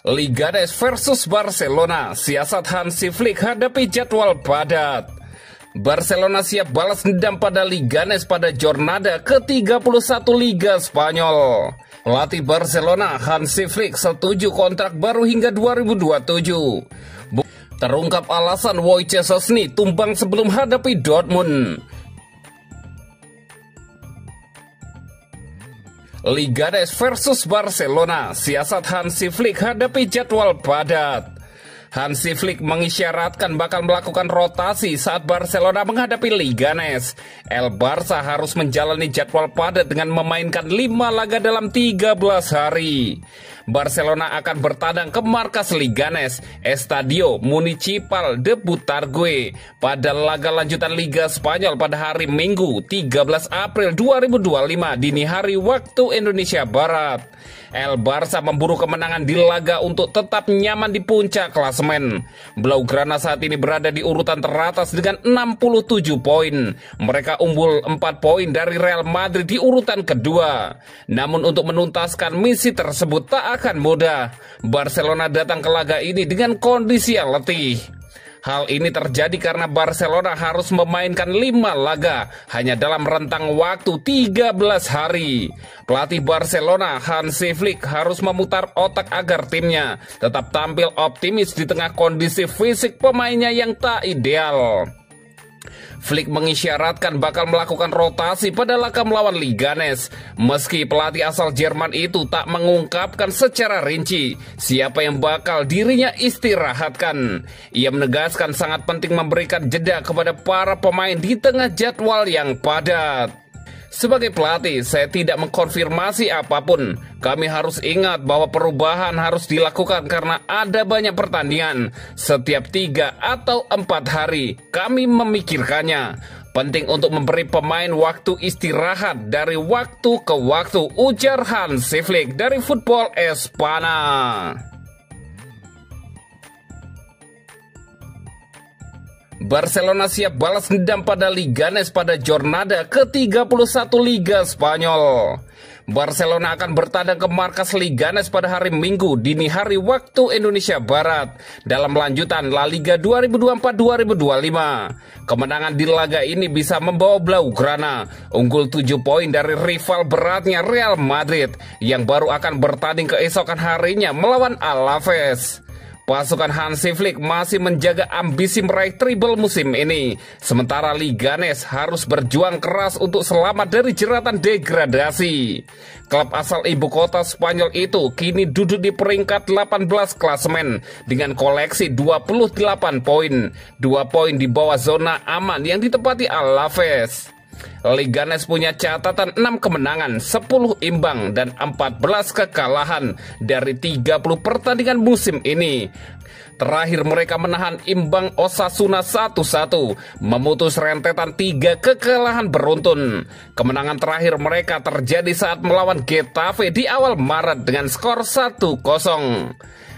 Leganes versus Barcelona, siasat Hansi Flick hadapi jadwal padat. Barcelona siap balas dendam pada Leganes pada jornada ke-31 Liga Spanyol. Pelatih Barcelona Hansi Flick setuju kontrak baru hingga 2027. Terungkap alasan Wojciech Szczesny tumbang sebelum hadapi Dortmund. Leganes versus Barcelona, siasat Hansi Flick hadapi jadwal padat. Hansi Flick mengisyaratkan bakal melakukan rotasi saat Barcelona menghadapi Leganes. El Barça harus menjalani jadwal padat dengan memainkan 5 laga dalam 13 hari. Barcelona akan bertandang ke markas Leganes, Estadio Municipal de Butarque, pada laga lanjutan Liga Spanyol pada hari Minggu 13 April 2025 dini hari waktu Indonesia Barat. El Barça memburu kemenangan di laga untuk tetap nyaman di puncak klasemen. Blaugrana saat ini berada di urutan teratas dengan 67 poin. Mereka unggul 4 poin dari Real Madrid di urutan kedua. Namun untuk menuntaskan misi tersebut tak akan mudah. Barcelona datang ke laga ini dengan kondisi yang letih. Hal ini terjadi karena Barcelona harus memainkan 5 laga hanya dalam rentang waktu 13 hari. Pelatih Barcelona Hansi Flick harus memutar otak agar timnya tetap tampil optimis di tengah kondisi fisik pemainnya yang tak ideal. Flick mengisyaratkan bakal melakukan rotasi pada laga melawan Leganes. Meski pelatih asal Jerman itu tak mengungkapkan secara rinci siapa yang bakal dirinya istirahatkan. Ia menegaskan sangat penting memberikan jeda kepada para pemain di tengah jadwal yang padat. Sebagai pelatih, saya tidak mengkonfirmasi apapun. Kami harus ingat bahwa perubahan harus dilakukan karena ada banyak pertandingan. Setiap 3 atau 4 hari, kami memikirkannya. Penting untuk memberi pemain waktu istirahat dari waktu ke waktu, ujar Hansi Flick dari Football Espana. Barcelona siap balas dendam pada Leganes pada jornada ke-31 Liga Spanyol. Barcelona akan bertandang ke markas Leganes pada hari Minggu dini hari waktu Indonesia Barat dalam lanjutan La Liga 2024-2025. Kemenangan di laga ini bisa membawa Blaugrana unggul 7 poin dari rival beratnya Real Madrid yang baru akan bertanding keesokan harinya melawan Alaves. Pasukan Hansi Flick masih menjaga ambisi meraih treble musim ini. Sementara Leganes harus berjuang keras untuk selamat dari jeratan degradasi. Klub asal ibu kota Spanyol itu kini duduk di peringkat 18 klasemen dengan koleksi 28 poin. 2 poin di bawah zona aman yang ditempati Alaves. Leganes punya catatan 6 kemenangan, 10 imbang, dan 14 kekalahan dari 30 pertandingan musim ini. Terakhir mereka menahan imbang Osasuna 1-1, memutus rentetan 3 kekalahan beruntun. Kemenangan terakhir mereka terjadi saat melawan Getafe di awal Maret dengan skor 1-0.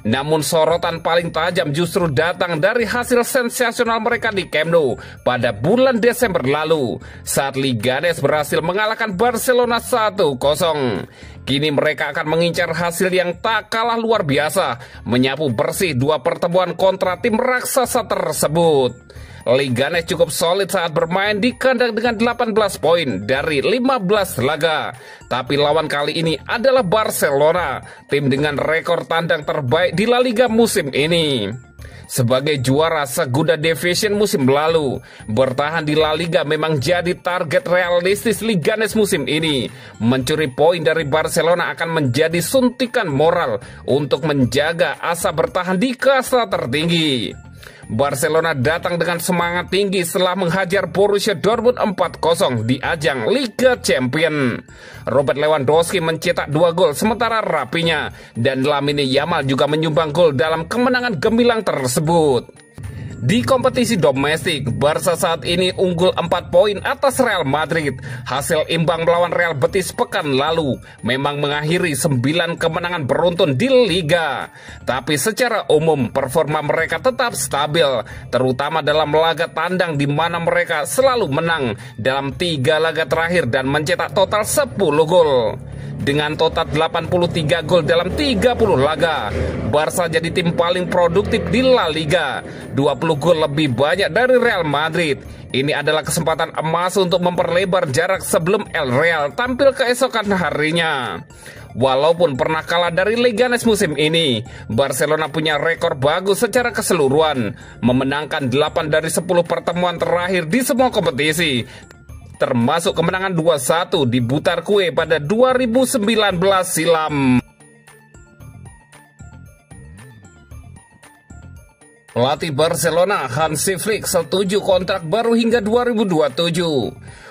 Namun sorotan paling tajam justru datang dari hasil sensasional mereka di Camp Nou pada bulan Desember lalu saat Leganes berhasil mengalahkan Barcelona 1-0. Kini mereka akan mengincar hasil yang tak kalah luar biasa, menyapu bersih 2 pertemuan kontra tim raksasa tersebut. Leganes cukup solid saat bermain di kandang dengan 18 poin dari 15 laga. Tapi lawan kali ini adalah Barcelona, tim dengan rekor tandang terbaik di La Liga musim ini. Sebagai juara Segunda Division musim lalu, bertahan di La Liga memang jadi target realistis Leganes musim ini. Mencuri poin dari Barcelona akan menjadi suntikan moral untuk menjaga asa bertahan di kasta tertinggi. Barcelona datang dengan semangat tinggi setelah menghajar Borussia Dortmund 4-0 di ajang Liga Champions. Robert Lewandowski mencetak 2 gol sementara Rafinha dan Lamine Yamal juga menyumbang gol dalam kemenangan gemilang tersebut. Di kompetisi domestik, Barca saat ini unggul 4 poin atas Real Madrid. Hasil imbang melawan Real Betis pekan lalu memang mengakhiri 9 kemenangan beruntun di Liga. Tapi secara umum performa mereka tetap stabil, terutama dalam laga tandang di mana mereka selalu menang dalam 3 laga terakhir dan mencetak total 10 gol. Dengan total 83 gol dalam 30 laga, Barca jadi tim paling produktif di La Liga. 20 gol lebih banyak dari Real Madrid. Ini adalah kesempatan emas untuk memperlebar jarak sebelum El Real tampil keesokan harinya. Walaupun pernah kalah dari Leganes musim ini, Barcelona punya rekor bagus secara keseluruhan, memenangkan 8 dari 10 pertemuan terakhir di semua kompetisi, termasuk kemenangan 2-1 di Butarque pada 2019 silam. Pelatih Barcelona Hansi Flick setuju kontrak baru hingga 2027.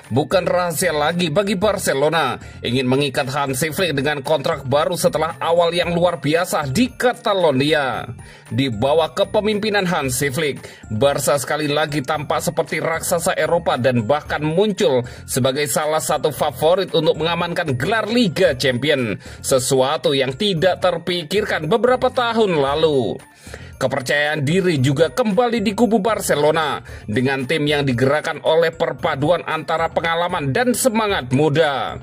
Bukan rahasia lagi bagi Barcelona ingin mengikat Hansi Flick dengan kontrak baru setelah awal yang luar biasa di Catalonia. Di bawah kepemimpinan Hansi Flick, Barca sekali lagi tampak seperti raksasa Eropa dan bahkan muncul sebagai salah satu favorit untuk mengamankan gelar Liga Champions, sesuatu yang tidak terpikirkan beberapa tahun lalu. Kepercayaan diri juga kembali di kubu Barcelona dengan tim yang digerakkan oleh perpaduan antara pengalaman dan semangat muda.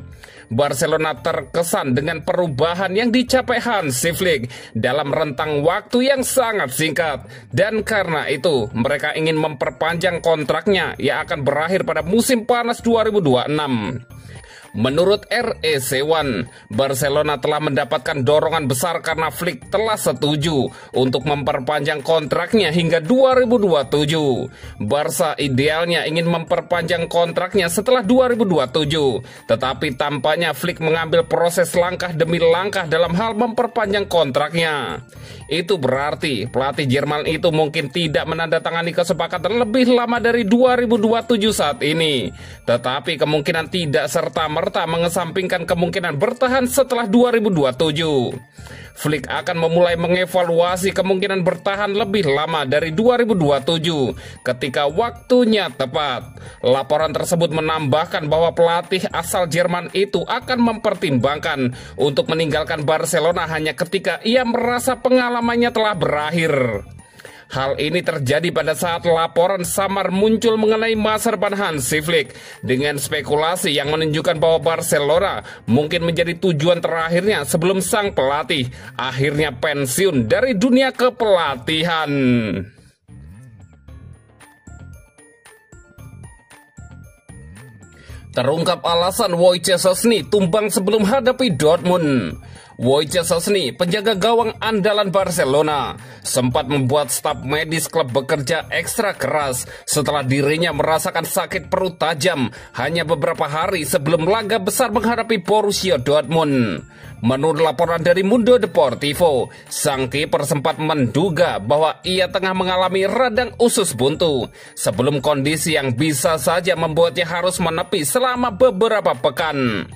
Barcelona terkesan dengan perubahan yang dicapai Hansi Flick dalam rentang waktu yang sangat singkat, dan karena itu mereka ingin memperpanjang kontraknya yang akan berakhir pada musim panas 2026. Menurut REC1, Barcelona telah mendapatkan dorongan besar karena Flick telah setuju untuk memperpanjang kontraknya hingga 2027. Barca idealnya ingin memperpanjang kontraknya setelah 2027, tetapi tampaknya Flick mengambil proses langkah demi langkah dalam hal memperpanjang kontraknya. Itu berarti pelatih Jerman itu mungkin tidak menandatangani kesepakatan lebih lama dari 2027 saat ini, tetapi kemungkinan tidak serta-merta mengesampingkan kemungkinan bertahan setelah 2027. Flick akan memulai mengevaluasi kemungkinan bertahan lebih lama dari 2027 ketika waktunya tepat. Laporan tersebut menambahkan bahwa pelatih asal Jerman itu akan mempertimbangkan untuk meninggalkan Barcelona hanya ketika ia merasa pengalamannya telah berakhir. Hal ini terjadi pada saat laporan samar muncul mengenai masa depan Hansi Flick dengan spekulasi yang menunjukkan bahwa Barcelona mungkin menjadi tujuan terakhirnya sebelum sang pelatih akhirnya pensiun dari dunia kepelatihan. Terungkap alasan Wojciech Szczęsny tumbang sebelum hadapi Dortmund. Wojciech Szczęsny, penjaga gawang andalan Barcelona, sempat membuat staf medis klub bekerja ekstra keras setelah dirinya merasakan sakit perut tajam hanya beberapa hari sebelum laga besar menghadapi Borussia Dortmund. Menurut laporan dari Mundo Deportivo, sang kiper sempat menduga bahwa ia tengah mengalami radang usus buntu sebelum kondisi yang bisa saja membuatnya harus menepi selama beberapa pekan.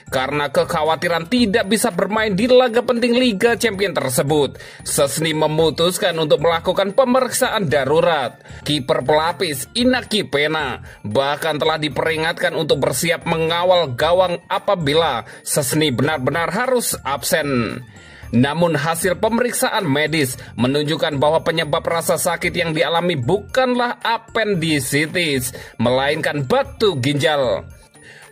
Karena kekhawatiran tidak bisa bermain di laga penting Liga Champions tersebut, Szczęsny memutuskan untuk melakukan pemeriksaan darurat. Kiper pelapis Inaki Pena bahkan telah diperingatkan untuk bersiap mengawal gawang apabila Szczęsny benar-benar harus absen. Namun hasil pemeriksaan medis menunjukkan bahwa penyebab rasa sakit yang dialami bukanlah appendicitis, melainkan batu ginjal.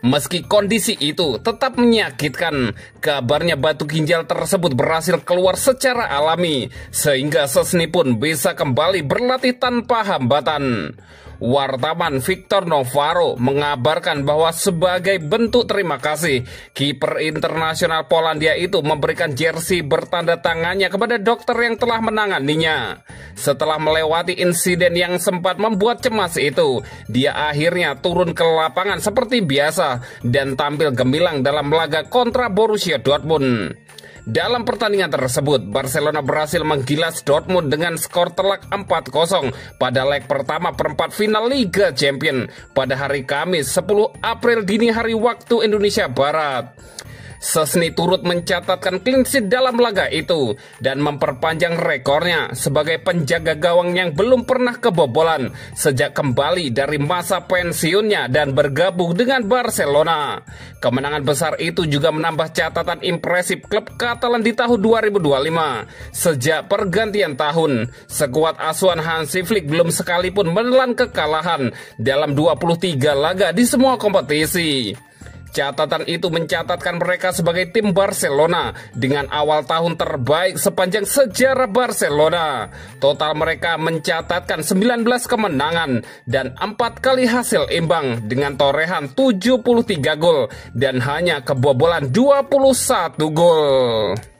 Meski kondisi itu tetap menyakitkan, kabarnya batu ginjal tersebut berhasil keluar secara alami, sehingga Szczęsny pun bisa kembali berlatih tanpa hambatan. Wartawan Victor Novaro mengabarkan bahwa sebagai bentuk terima kasih, kiper internasional Polandia itu memberikan jersey bertanda tangannya kepada dokter yang telah menanganinya. Setelah melewati insiden yang sempat membuat cemas itu, dia akhirnya turun ke lapangan seperti biasa dan tampil gemilang dalam laga kontra Borussia Dortmund. Dalam pertandingan tersebut, Barcelona berhasil menggilas Dortmund dengan skor telak 4-0 pada leg pertama perempat final Liga Champions pada hari Kamis 10 April dini hari waktu Indonesia Barat. Szczęsny turut mencatatkan clean sheet dalam laga itu dan memperpanjang rekornya sebagai penjaga gawang yang belum pernah kebobolan sejak kembali dari masa pensiunnya dan bergabung dengan Barcelona. Kemenangan besar itu juga menambah catatan impresif klub Katalan di tahun 2025. Sejak pergantian tahun, skuad asuhan Hansi Flick belum sekalipun menelan kekalahan dalam 23 laga di semua kompetisi. Catatan itu mencatatkan mereka sebagai tim Barcelona dengan awal tahun terbaik sepanjang sejarah Barcelona. Total mereka mencatatkan 19 kemenangan dan 4 kali hasil imbang dengan torehan 73 gol dan hanya kebobolan 21 gol.